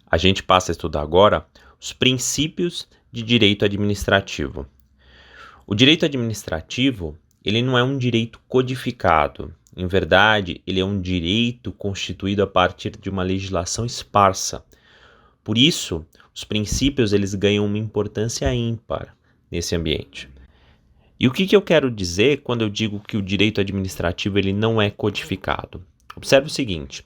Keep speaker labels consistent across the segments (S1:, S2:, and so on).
S1: A gente passa a estudar agora os princípios de direito administrativo. O direito administrativo, ele não é um direito codificado. Em verdade, ele é um direito constituído a partir de uma legislação esparsa. Por isso, os princípios eles ganham uma importância ímpar nesse ambiente. E o que eu quero dizer quando eu digo que o direito administrativo ele não é codificado? Observe o seguinte: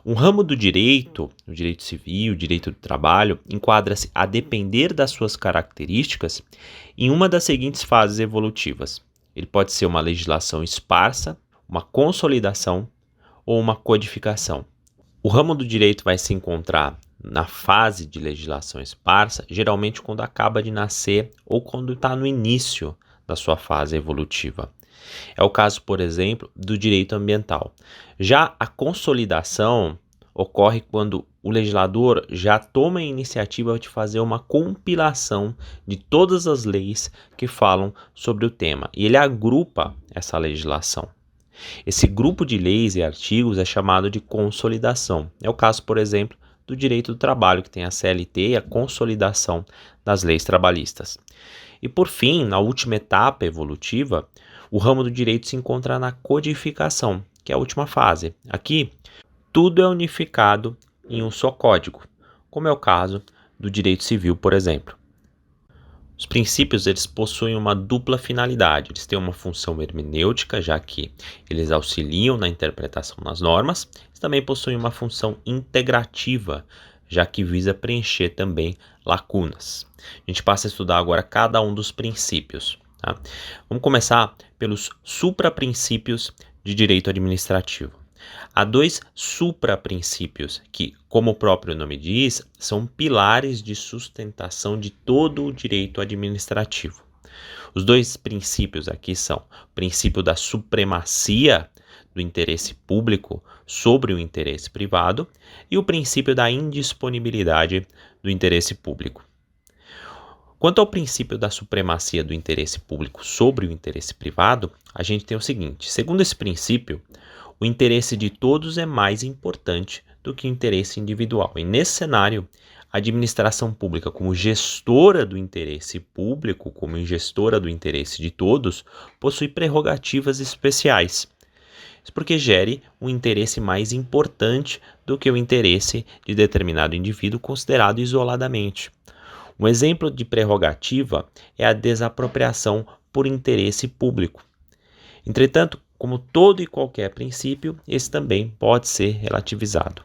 S1: um ramo do direito, o direito civil, o direito do trabalho, enquadra-se, a depender das suas características, em uma das seguintes fases evolutivas. Ele pode ser uma legislação esparsa, uma consolidação ou uma codificação. O ramo do direito vai se encontrar na fase de legislação esparsa, geralmente quando acaba de nascer ou quando está no início da sua fase evolutiva. É o caso, por exemplo, do direito ambiental. Já a consolidação ocorre quando o legislador já toma a iniciativa de fazer uma compilação de todas as leis que falam sobre o tema e ele agrupa essa legislação. Esse grupo de leis e artigos é chamado de consolidação. É o caso, por exemplo, do direito do trabalho, que tem a CLT e a consolidação das leis trabalhistas. E por fim, na última etapa evolutiva, o ramo do direito se encontra na codificação, que é a última fase. Aqui, tudo é unificado em um só código, como é o caso do direito civil, por exemplo. Os princípios eles possuem uma dupla finalidade. Eles têm uma função hermenêutica, já que eles auxiliam na interpretação das normas. Eles também possuem uma função integrativa, já que visa preencher também lacunas. A gente passa a estudar agora cada um dos princípios. Tá? Vamos começar pelos supraprincípios de direito administrativo. Há dois supraprincípios que, como o próprio nome diz, são pilares de sustentação de todo o direito administrativo. Os dois princípios aqui são o princípio da supremacia do interesse público sobre o interesse privado e o princípio da indisponibilidade do interesse público. Quanto ao princípio da supremacia do interesse público sobre o interesse privado, a gente tem o seguinte: segundo esse princípio, o interesse de todos é mais importante do que o interesse individual. E nesse cenário, a administração pública, como gestora do interesse público, como gestora do interesse de todos, possui prerrogativas especiais. Isso porque gere um interesse mais importante do que o interesse de determinado indivíduo considerado isoladamente. Um exemplo de prerrogativa é a desapropriação por interesse público. Entretanto, como todo e qualquer princípio, esse também pode ser relativizado.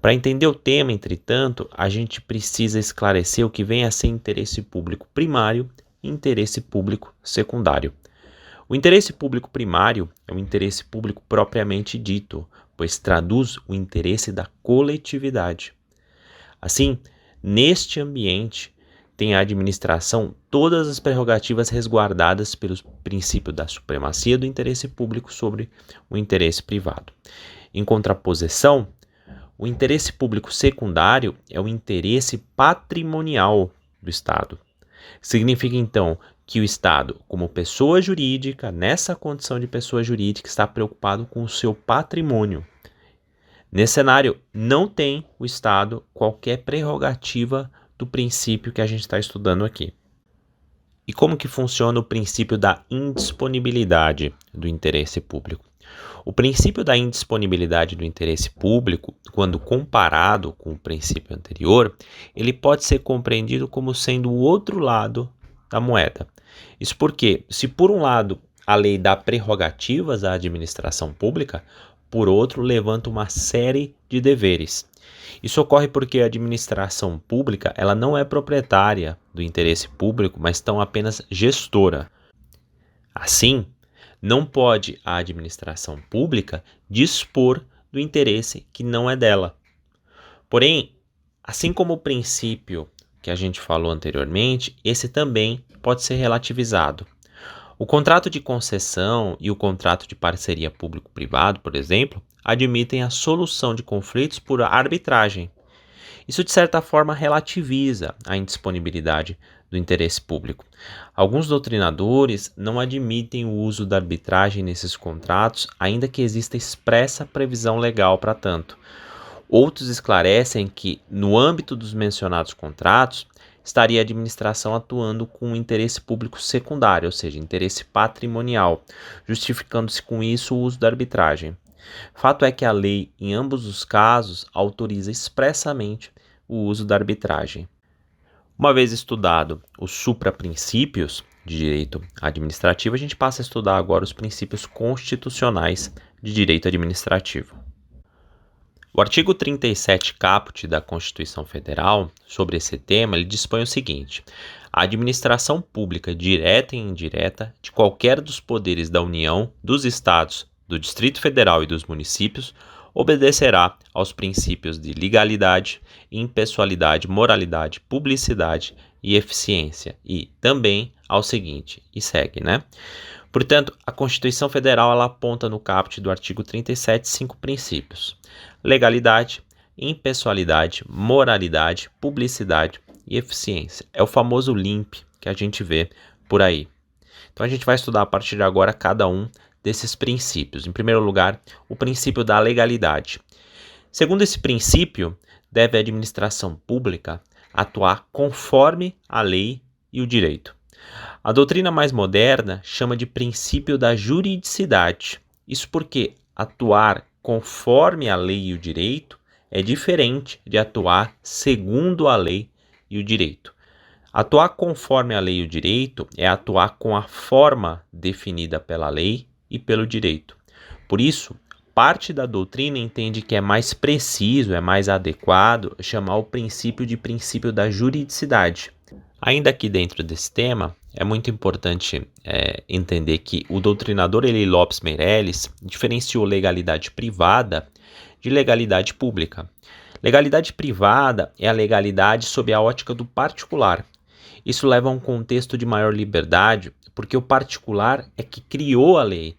S1: Para entender o tema, entretanto, a gente precisa esclarecer o que vem a ser interesse público primário e interesse público secundário. O interesse público primário é o interesse público propriamente dito, pois traduz o interesse da coletividade. Assim, neste ambiente, tem a administração todas as prerrogativas resguardadas pelo princípio da supremacia do interesse público sobre o interesse privado. Em contraposição, o interesse público secundário é o interesse patrimonial do Estado. Significa, então, que o Estado, como pessoa jurídica, nessa condição de pessoa jurídica, está preocupado com o seu patrimônio. Nesse cenário, não tem o Estado qualquer prerrogativa do princípio que a gente está estudando aqui. E como que funciona o princípio da indisponibilidade do interesse público? O princípio da indisponibilidade do interesse público, quando comparado com o princípio anterior, ele pode ser compreendido como sendo o outro lado da moeda. Isso porque, se por um lado a lei dá prerrogativas à administração pública, por outro levanta uma série de deveres. Isso ocorre porque a administração pública ela não é proprietária do interesse público, mas tão apenas gestora. Assim, não pode a administração pública dispor do interesse que não é dela. Porém, assim como o princípio que a gente falou anteriormente, esse também pode ser relativizado. O contrato de concessão e o contrato de parceria público-privado, por exemplo, admitem a solução de conflitos por arbitragem. Isso, de certa forma, relativiza a indisponibilidade do interesse público. Alguns doutrinadores não admitem o uso da arbitragem nesses contratos, ainda que exista expressa previsão legal para tanto. Outros esclarecem que, no âmbito dos mencionados contratos, estaria a administração atuando com um interesse público secundário, ou seja, interesse patrimonial, justificando-se com isso o uso da arbitragem. Fato é que a lei, em ambos os casos, autoriza expressamente o uso da arbitragem. Uma vez estudado os supraprincípios de direito administrativo, a gente passa a estudar agora os princípios constitucionais de direito administrativo. O artigo 37 caput da Constituição Federal, sobre esse tema, ele dispõe o seguinte: a administração pública direta e indireta de qualquer dos poderes da União, dos Estados, do Distrito Federal e dos municípios obedecerá aos princípios de legalidade, impessoalidade, moralidade, publicidade e eficiência, e também ao seguinte, e segue, né? Portanto, a Constituição Federal ela aponta no caput do artigo 37 5 princípios: legalidade, impessoalidade, moralidade, publicidade e eficiência. É o famoso LIMP que a gente vê por aí. Então a gente vai estudar a partir de agora cada um desses princípios. Em primeiro lugar, o princípio da legalidade. Segundo esse princípio, deve a administração pública atuar conforme a lei e o direito. A doutrina mais moderna chama de princípio da juridicidade. Isso porque atuar conforme a lei e o direito é diferente de atuar segundo a lei e o direito. Atuar conforme a lei e o direito é atuar com a forma definida pela lei e pelo direito. Por isso, parte da doutrina entende que é mais preciso, é mais adequado chamar o princípio da juridicidade. Ainda que dentro desse tema, é muito importante entender que o doutrinador Eli Lopes Meirelles diferenciou legalidade privada de legalidade pública. Legalidade privada é a legalidade sob a ótica do particular. Isso leva a um contexto de maior liberdade, porque o particular é que criou a lei.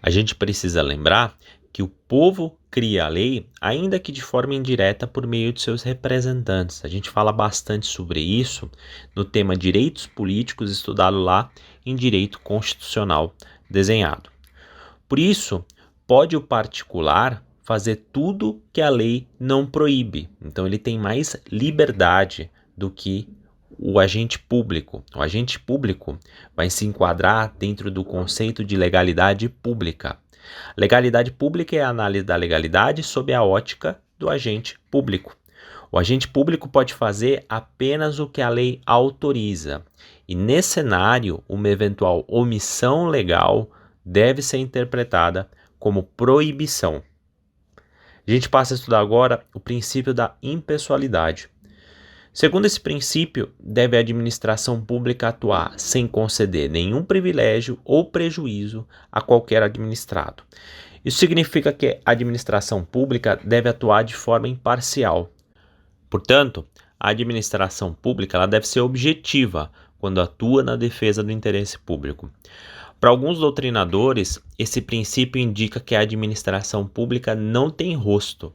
S1: A gente precisa lembrar que o povo cria a lei, ainda que de forma indireta por meio de seus representantes. A gente fala bastante sobre isso no tema Direitos Políticos, estudado lá em Direito Constitucional desenhado. Por isso, pode o particular fazer tudo que a lei não proíbe. Então, ele tem mais liberdade do que o agente público. O agente público vai se enquadrar dentro do conceito de legalidade pública. Legalidade pública é a análise da legalidade sob a ótica do agente público. O agente público pode fazer apenas o que a lei autoriza. E nesse cenário, uma eventual omissão legal deve ser interpretada como proibição. A gente passa a estudar agora o princípio da impessoalidade. Segundo esse princípio, deve a administração pública atuar sem conceder nenhum privilégio ou prejuízo a qualquer administrado. Isso significa que a administração pública deve atuar de forma imparcial. Portanto, a administração pública ela deve ser objetiva quando atua na defesa do interesse público. Para alguns doutrinadores, esse princípio indica que a administração pública não tem rosto.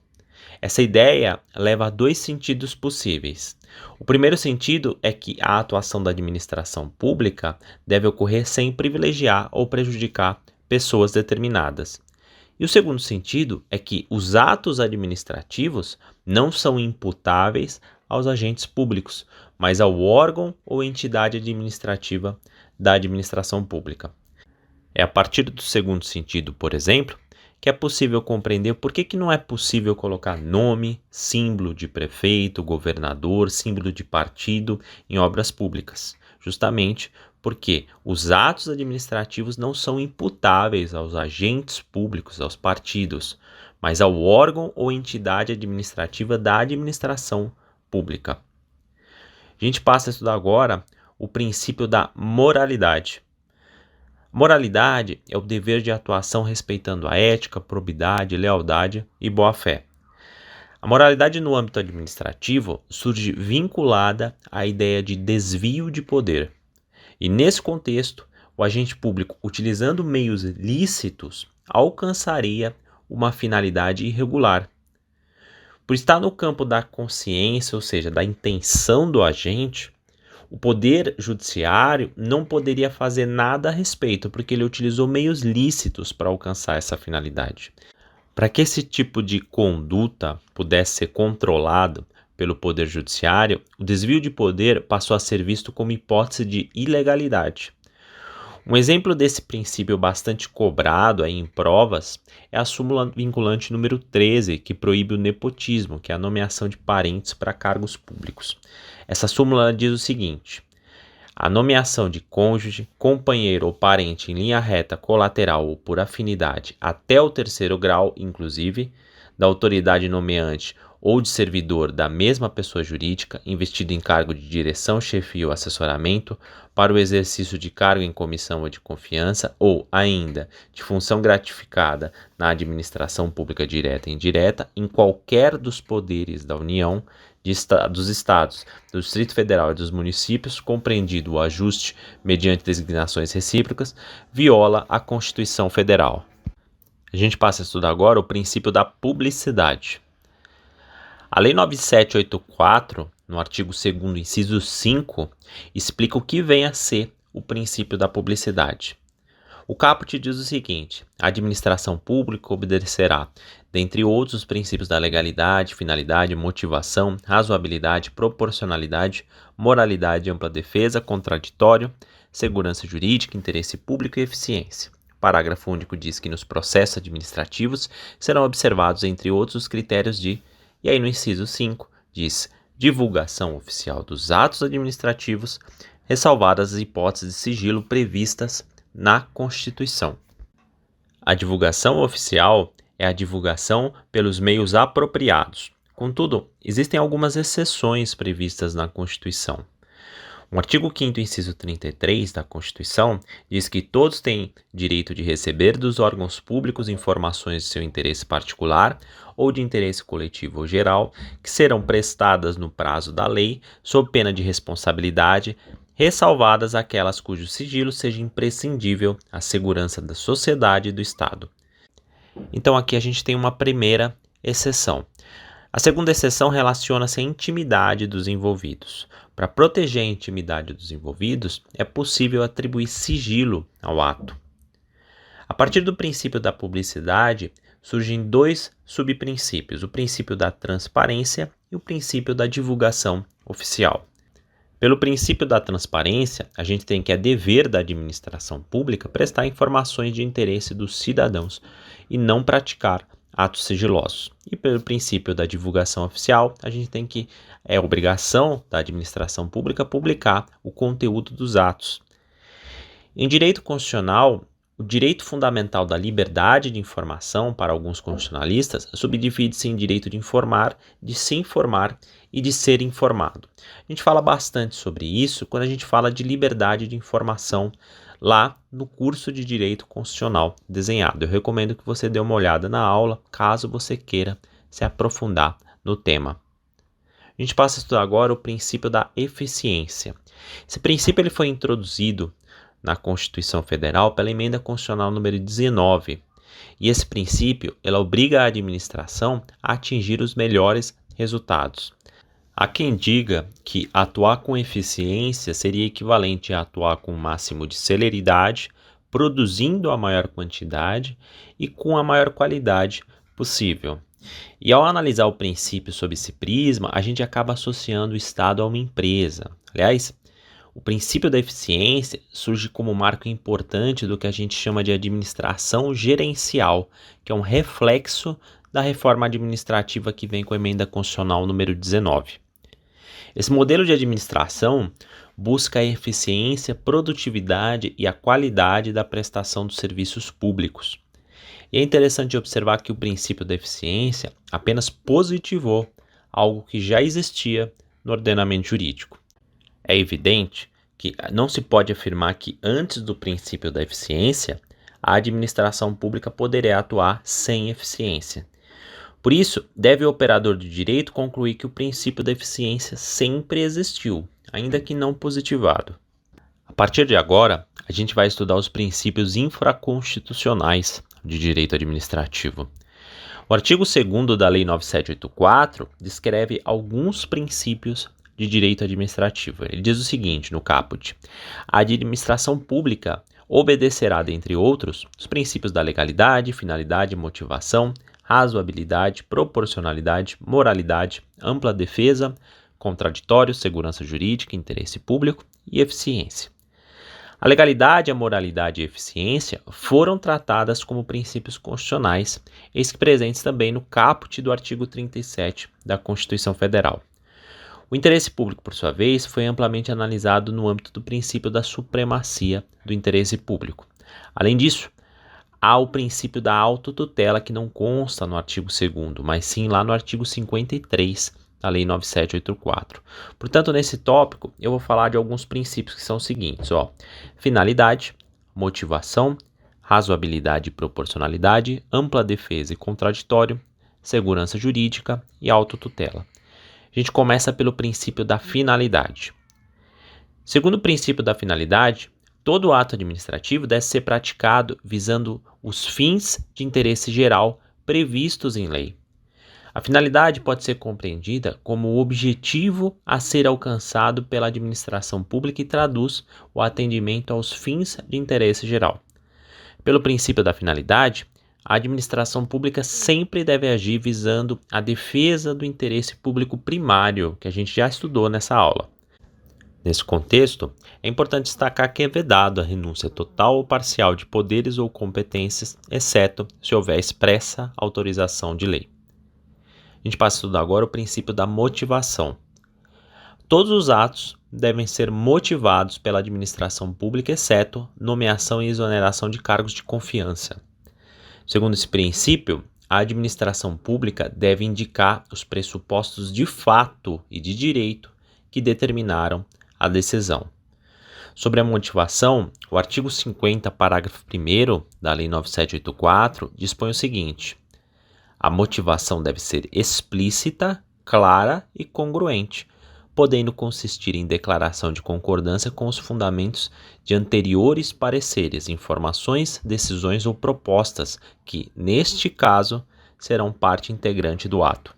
S1: Essa ideia leva a dois sentidos possíveis. O primeiro sentido é que a atuação da administração pública deve ocorrer sem privilegiar ou prejudicar pessoas determinadas. E o segundo sentido é que os atos administrativos não são imputáveis aos agentes públicos, mas ao órgão ou entidade administrativa da administração pública. É a partir do segundo sentido, por exemplo, que é possível compreender por que não é possível colocar nome, símbolo de prefeito, governador, símbolo de partido em obras públicas. Justamente porque os atos administrativos não são imputáveis aos agentes públicos, aos partidos, mas ao órgão ou entidade administrativa da administração pública. A gente passa a estudar agora o princípio da moralidade. Moralidade é o dever de atuação respeitando a ética, probidade, lealdade e boa-fé. A moralidade no âmbito administrativo surge vinculada à ideia de desvio de poder. E nesse contexto, o agente público, utilizando meios lícitos, alcançaria uma finalidade irregular. Por estar no campo da consciência, ou seja, da intenção do agente, o Poder Judiciário não poderia fazer nada a respeito, porque ele utilizou meios lícitos para alcançar essa finalidade. Para que esse tipo de conduta pudesse ser controlado pelo Poder Judiciário, o desvio de poder passou a ser visto como hipótese de ilegalidade. Um exemplo desse princípio bastante cobrado aí em provas é a súmula vinculante número 13, que proíbe o nepotismo, que é a nomeação de parentes para cargos públicos. Essa súmula diz o seguinte: a nomeação de cônjuge, companheiro ou parente em linha reta, colateral ou por afinidade até o terceiro grau, inclusive, da autoridade nomeante ou de servidor da mesma pessoa jurídica investido em cargo de direção, chefia ou assessoramento para o exercício de cargo em comissão ou de confiança ou, ainda, de função gratificada na administração pública direta e indireta em qualquer dos poderes da União, dos Estados, do Distrito Federal e dos municípios, compreendido o ajuste mediante designações recíprocas, viola a Constituição Federal. A gente passa a estudar agora o princípio da publicidade. A Lei 9784, no artigo 2º, inciso 5, explica o que vem a ser o princípio da publicidade. O caput diz o seguinte: a administração pública obedecerá, dentre outros, os princípios da legalidade, finalidade, motivação, razoabilidade, proporcionalidade, moralidade, ampla defesa, contraditório, segurança jurídica, interesse público e eficiência. O parágrafo único diz que nos processos administrativos serão observados, entre outros, os critérios de... E aí no inciso 5 diz divulgação oficial dos atos administrativos, ressalvadas as hipóteses de sigilo previstas na Constituição. A divulgação oficial é a divulgação pelos meios apropriados. Contudo, existem algumas exceções previstas na Constituição. O artigo 5º, inciso 33 da Constituição diz que todos têm direito de receber dos órgãos públicos informações de seu interesse particular ou de interesse coletivo ou geral, que serão prestadas no prazo da lei, sob pena de responsabilidade, ressalvadas aquelas cujo sigilo seja imprescindível à segurança da sociedade e do Estado. Então aqui a gente tem uma primeira exceção. A segunda exceção relaciona-se à intimidade dos envolvidos. Para proteger a intimidade dos envolvidos, é possível atribuir sigilo ao ato. A partir do princípio da publicidade, surgem dois subprincípios: o princípio da transparência e o princípio da divulgação oficial. Pelo princípio da transparência, a gente tem que é dever da administração pública prestar informações de interesse dos cidadãos e não praticar atos sigilosos. E pelo princípio da divulgação oficial, a gente tem que é obrigação da administração pública publicar o conteúdo dos atos. Em direito constitucional, o direito fundamental da liberdade de informação para alguns constitucionalistas subdivide-se em direito de informar, de se informar e de ser informado. A gente fala bastante sobre isso quando a gente fala de liberdade de informação lá no curso de Direito Constitucional desenhado. Eu recomendo que você dê uma olhada na aula, caso você queira se aprofundar no tema. A gente passa a estudar agora o princípio da eficiência. Esse princípio ele foi introduzido na Constituição Federal pela Emenda Constitucional número 19. E esse princípio ele obriga a administração a atingir os melhores resultados. Há quem diga que atuar com eficiência seria equivalente a atuar com o máximo de celeridade, produzindo a maior quantidade e com a maior qualidade possível. E ao analisar o princípio sob esse prisma, a gente acaba associando o Estado a uma empresa. Aliás, o princípio da eficiência surge como marco importante do que a gente chama de administração gerencial, que é um reflexo da reforma administrativa que vem com a Emenda Constitucional número 19. Esse modelo de administração busca a eficiência, produtividade e a qualidade da prestação dos serviços públicos. E é interessante observar que o princípio da eficiência apenas positivou algo que já existia no ordenamento jurídico. É evidente que não se pode afirmar que antes do princípio da eficiência, a administração pública poderia atuar sem eficiência. Por isso, deve o operador de direito concluir que o princípio da eficiência sempre existiu, ainda que não positivado. A partir de agora, a gente vai estudar os princípios infraconstitucionais de direito administrativo. O artigo 2º da Lei 9784 descreve alguns princípios de direito administrativo. Ele diz o seguinte no caput: a administração pública obedecerá, dentre outros, os princípios da legalidade, finalidade, motivação, razoabilidade, proporcionalidade, moralidade, ampla defesa, contraditório, segurança jurídica, interesse público e eficiência. A legalidade, a moralidade e a eficiência foram tratadas como princípios constitucionais, eis que presentes também no caput do artigo 37 da Constituição Federal. O interesse público, por sua vez, foi amplamente analisado no âmbito do princípio da supremacia do interesse público. Além disso, há o princípio da autotutela que não consta no artigo 2º, mas sim lá no artigo 53 da Lei 9784. Portanto, nesse tópico, eu vou falar de alguns princípios que são os seguintes: finalidade, motivação, razoabilidade e proporcionalidade, ampla defesa e contraditório, segurança jurídica e autotutela. A gente começa pelo princípio da finalidade. Segundo o princípio da finalidade, todo ato administrativo deve ser praticado visando os fins de interesse geral previstos em lei. A finalidade pode ser compreendida como o objetivo a ser alcançado pela administração pública e traduz o atendimento aos fins de interesse geral. Pelo princípio da finalidade, a administração pública sempre deve agir visando a defesa do interesse público primário, que a gente já estudou nessa aula. Nesse contexto, é importante destacar que é vedado a renúncia total ou parcial de poderes ou competências, exceto se houver expressa autorização de lei. A gente passa a estudar agora o princípio da motivação. Todos os atos devem ser motivados pela administração pública, exceto nomeação e exoneração de cargos de confiança. Segundo esse princípio, a administração pública deve indicar os pressupostos de fato e de direito que determinaram a decisão. Sobre a motivação, o artigo 50, parágrafo 1º da Lei 9784 dispõe o seguinte: a motivação deve ser explícita, clara e congruente, podendo consistir em declaração de concordância com os fundamentos de anteriores pareceres, informações, decisões ou propostas que, neste caso, serão parte integrante do ato.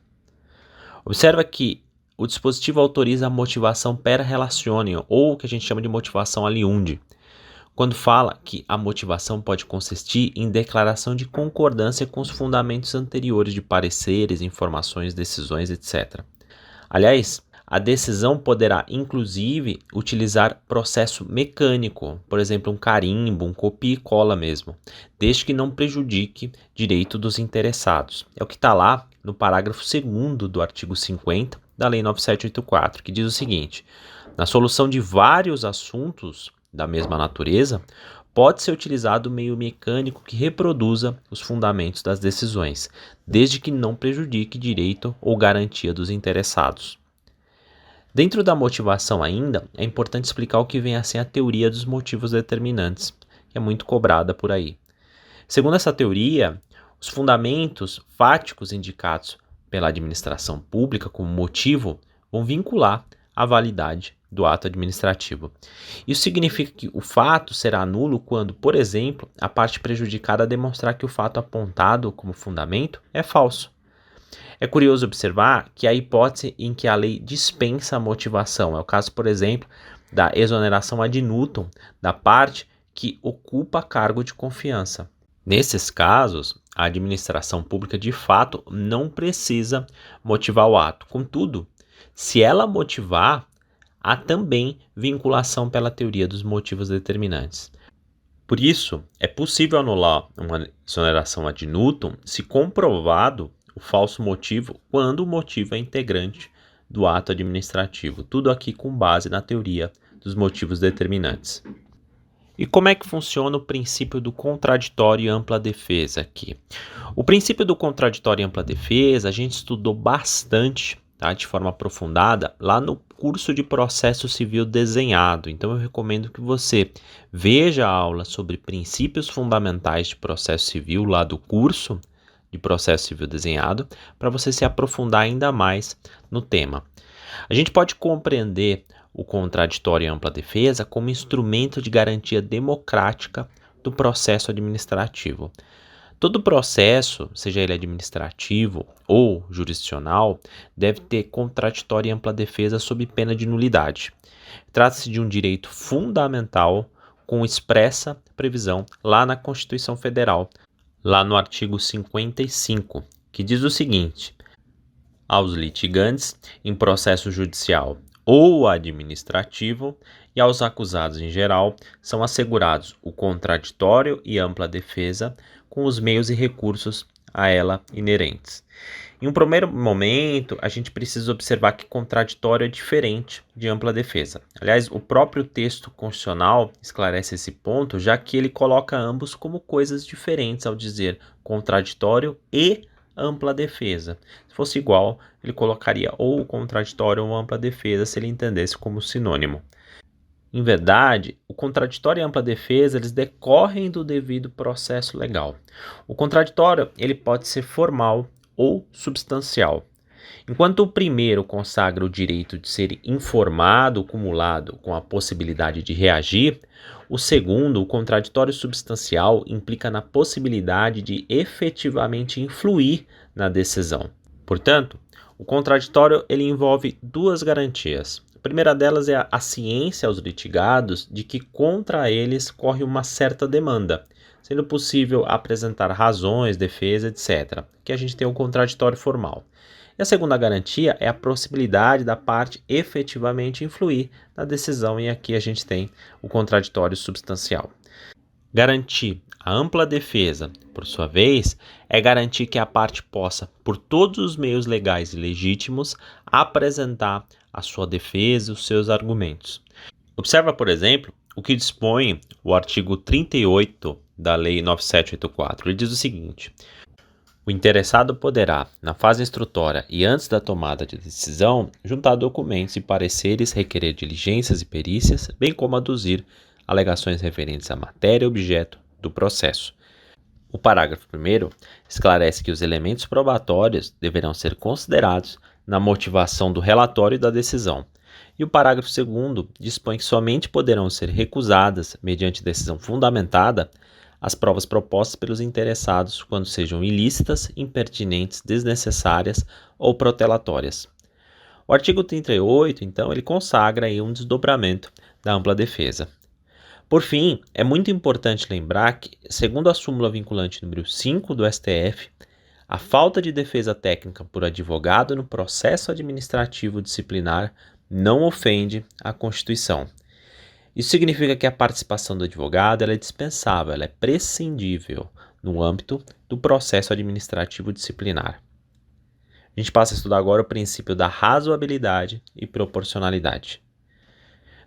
S1: Observa que o dispositivo autoriza a motivação per relatione, ou o que a gente chama de motivação aliundi, quando fala que a motivação pode consistir em declaração de concordância com os fundamentos anteriores de pareceres, informações, decisões, etc. Aliás, a decisão poderá, inclusive, utilizar processo mecânico, por exemplo, um carimbo, um copia e cola mesmo, desde que não prejudique direito dos interessados. É o que está lá no parágrafo 2º do artigo 50 da Lei 9784, que diz o seguinte: na solução de vários assuntos da mesma natureza, pode ser utilizado o meio mecânico que reproduza os fundamentos das decisões, desde que não prejudique direito ou garantia dos interessados. Dentro da motivação ainda, é importante explicar o que vem a ser a teoria dos motivos determinantes, que é muito cobrada por aí. Segundo essa teoria, os fundamentos fáticos indicados pela administração pública como motivo vão vincular a validade do ato administrativo. Isso significa que o fato será nulo quando, por exemplo, a parte prejudicada demonstrar que o fato apontado como fundamento é falso. É curioso observar que há hipótese em que a lei dispensa a motivação. É o caso, por exemplo, da exoneração ad nutum da parte que ocupa cargo de confiança. Nesses casos, a administração pública de fato não precisa motivar o ato. Contudo, se ela motivar, há também vinculação pela teoria dos motivos determinantes. Por isso, é possível anular uma exoneração ad nutum se comprovado o falso motivo quando o motivo é integrante do ato administrativo. Tudo aqui com base na teoria dos motivos determinantes. E como é que funciona o princípio do contraditório e ampla defesa aqui? O princípio do contraditório e ampla defesa a gente estudou bastante, tá, de forma aprofundada lá no curso de processo civil desenhado. Então eu recomendo que você veja a aula sobre princípios fundamentais de processo civil lá do curso de processo civil desenhado, para você se aprofundar ainda mais no tema. A gente pode compreender o contraditório e ampla defesa como instrumento de garantia democrática do processo administrativo. Todo processo, seja ele administrativo ou jurisdicional, deve ter contraditório e ampla defesa sob pena de nulidade. Trata-se de um direito fundamental com expressa previsão lá na Constituição Federal, lá no artigo 55, que diz o seguinte: aos litigantes em processo judicial ou administrativo e aos acusados em geral são assegurados o contraditório e ampla defesa com os meios e recursos a ela inerentes. Em um primeiro momento, a gente precisa observar que contraditório é diferente de ampla defesa. Aliás, o próprio texto constitucional esclarece esse ponto, já que ele coloca ambos como coisas diferentes ao dizer contraditório e ampla defesa. Se fosse igual, ele colocaria ou contraditório ou ampla defesa se ele entendesse como sinônimo. Em verdade, o contraditório e a ampla defesa eles decorrem do devido processo legal. O contraditório ele pode ser formal ou substancial. Enquanto o primeiro consagra o direito de ser informado, cumulado com a possibilidade de reagir, o segundo, o contraditório substancial, implica na possibilidade de efetivamente influir na decisão. Portanto, o contraditório ele envolve duas garantias. A primeira delas é a ciência aos litigados de que contra eles corre uma certa demanda, sendo possível apresentar razões, defesa, etc., que a gente tem o contraditório formal. E a segunda garantia é a possibilidade da parte efetivamente influir na decisão, e aqui a gente tem o contraditório substancial. Garantir a ampla defesa, por sua vez, é garantir que a parte possa, por todos os meios legais e legítimos, apresentar a sua defesa e os seus argumentos. Observa, por exemplo, o que dispõe o artigo 38 da Lei 9784. Ele diz o seguinte: o interessado poderá, na fase instrutória e antes da tomada de decisão, juntar documentos e pareceres, requerer diligências e perícias, bem como aduzir alegações referentes à matéria e objeto do processo. O parágrafo 1º esclarece que os elementos probatórios deverão ser considerados na motivação do relatório e da decisão. E o parágrafo 2º dispõe que somente poderão ser recusadas, mediante decisão fundamentada, as provas propostas pelos interessados quando sejam ilícitas, impertinentes, desnecessárias ou protelatórias. O artigo 38, então, ele consagra aí um desdobramento da ampla defesa. Por fim, é muito importante lembrar que, segundo a súmula vinculante número 5 do STF, a falta de defesa técnica por advogado no processo administrativo disciplinar não ofende a Constituição. Isso significa que a participação do advogado ela é dispensável, ela é prescindível no âmbito do processo administrativo disciplinar. A gente passa a estudar agora o princípio da razoabilidade e proporcionalidade.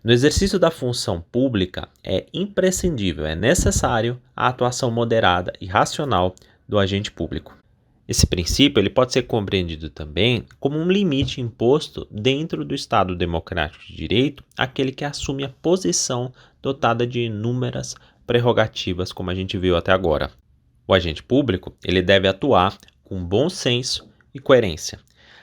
S1: No exercício da função pública, é imprescindível, é necessário a atuação moderada e racional do agente público. Esse princípio ele pode ser compreendido também como um limite imposto dentro do Estado democrático de direito àquele que assume a posição dotada de inúmeras prerrogativas, como a gente viu até agora. O agente público ele deve atuar com bom senso e coerência.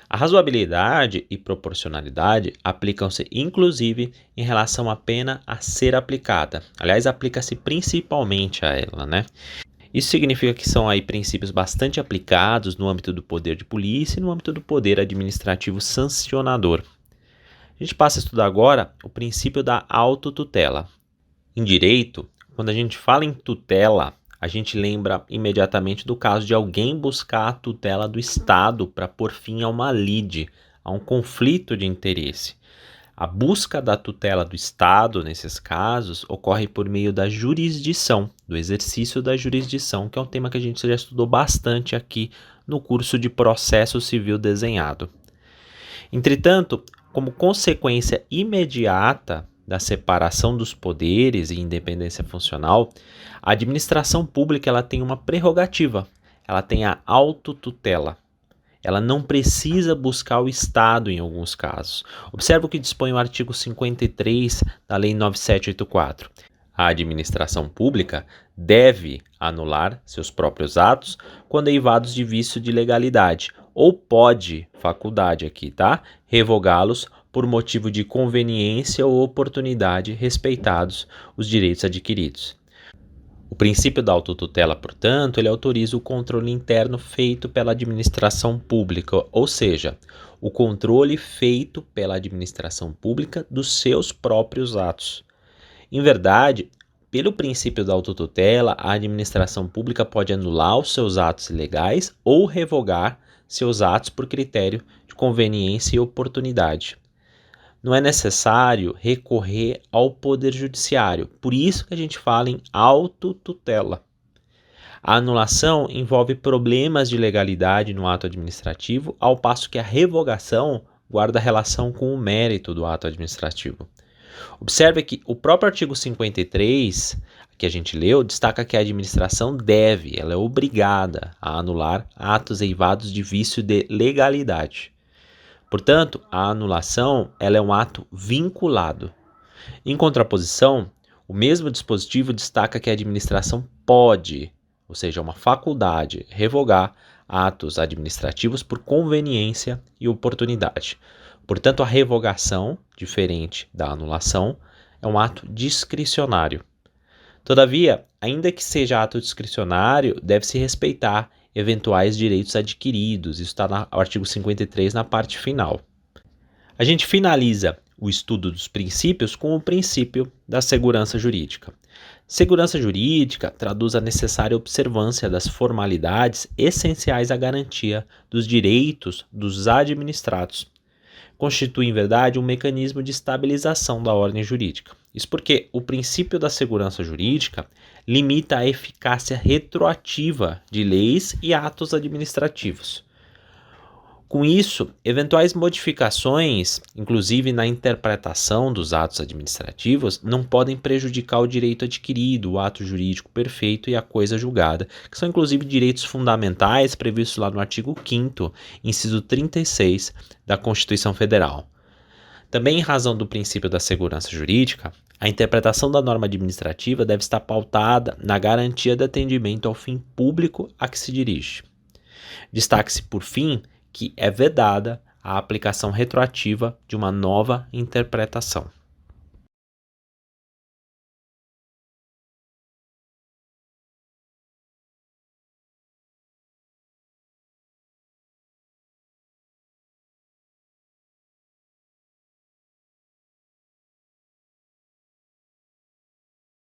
S1: A razoabilidade e proporcionalidade aplicam-se inclusive em relação à pena a ser aplicada. Aliás, aplica-se principalmente a ela, né? Isso significa que são aí princípios bastante aplicados no âmbito do poder de polícia e no âmbito do poder administrativo sancionador. A gente passa a estudar agora o princípio da autotutela. Em direito, quando a gente fala em tutela, a gente lembra imediatamente do caso de alguém buscar a tutela do Estado para pôr fim a uma lide, a um conflito de interesse. A busca da tutela do Estado, nesses casos, ocorre por meio da jurisdição, do exercício da jurisdição, que é um tema que a gente já estudou bastante aqui no curso de Processo Civil Desenhado. Entretanto, como consequência imediata da separação dos poderes e independência funcional, a administração pública ela tem uma prerrogativa, ela tem a autotutela. Ela não precisa buscar o Estado em alguns casos. Observe o que dispõe o artigo 53 da Lei 9784. A administração pública deve anular seus próprios atos quando eivados de vício de legalidade, ou pode, faculdade aqui, tá? Revogá-los por motivo de conveniência ou oportunidade, respeitados os direitos adquiridos. O princípio da autotutela, portanto, ele autoriza o controle interno feito pela administração pública, ou seja, o controle feito pela administração pública dos seus próprios atos. Em verdade, pelo princípio da autotutela, a administração pública pode anular os seus atos ilegais ou revogar seus atos por critério de conveniência e oportunidade. Não é necessário recorrer ao Poder Judiciário, por isso que a gente fala em autotutela. A anulação envolve problemas de legalidade no ato administrativo, ao passo que a revogação guarda relação com o mérito do ato administrativo. Observe que o próprio artigo 53, que a gente leu, destaca que a administração ela é obrigada a anular atos eivados de vício de legalidade. Portanto, a anulação ela é um ato vinculado. Em contraposição, o mesmo dispositivo destaca que a administração pode, ou seja, uma faculdade, revogar atos administrativos por conveniência e oportunidade. Portanto, a revogação, diferente da anulação, é um ato discricionário. Todavia, ainda que seja ato discricionário, deve-se respeitar eventuais direitos adquiridos. Isso está no artigo 53, na parte final. A gente finaliza o estudo dos princípios com o princípio da segurança jurídica. Segurança jurídica traduz a necessária observância das formalidades essenciais à garantia dos direitos dos administrados. Constitui, em verdade, um mecanismo de estabilização da ordem jurídica. Isso porque o princípio da segurança jurídica limita a eficácia retroativa de leis e atos administrativos. Com isso, eventuais modificações, inclusive na interpretação dos atos administrativos, não podem prejudicar o direito adquirido, o ato jurídico perfeito e a coisa julgada, que são inclusive direitos fundamentais previstos lá no artigo 5º, inciso 36 da Constituição Federal. Também em razão do princípio da segurança jurídica, a interpretação da norma administrativa deve estar pautada na garantia de atendimento ao fim público a que se dirige. Destaque-se, por fim, que é vedada a aplicação retroativa de uma nova interpretação.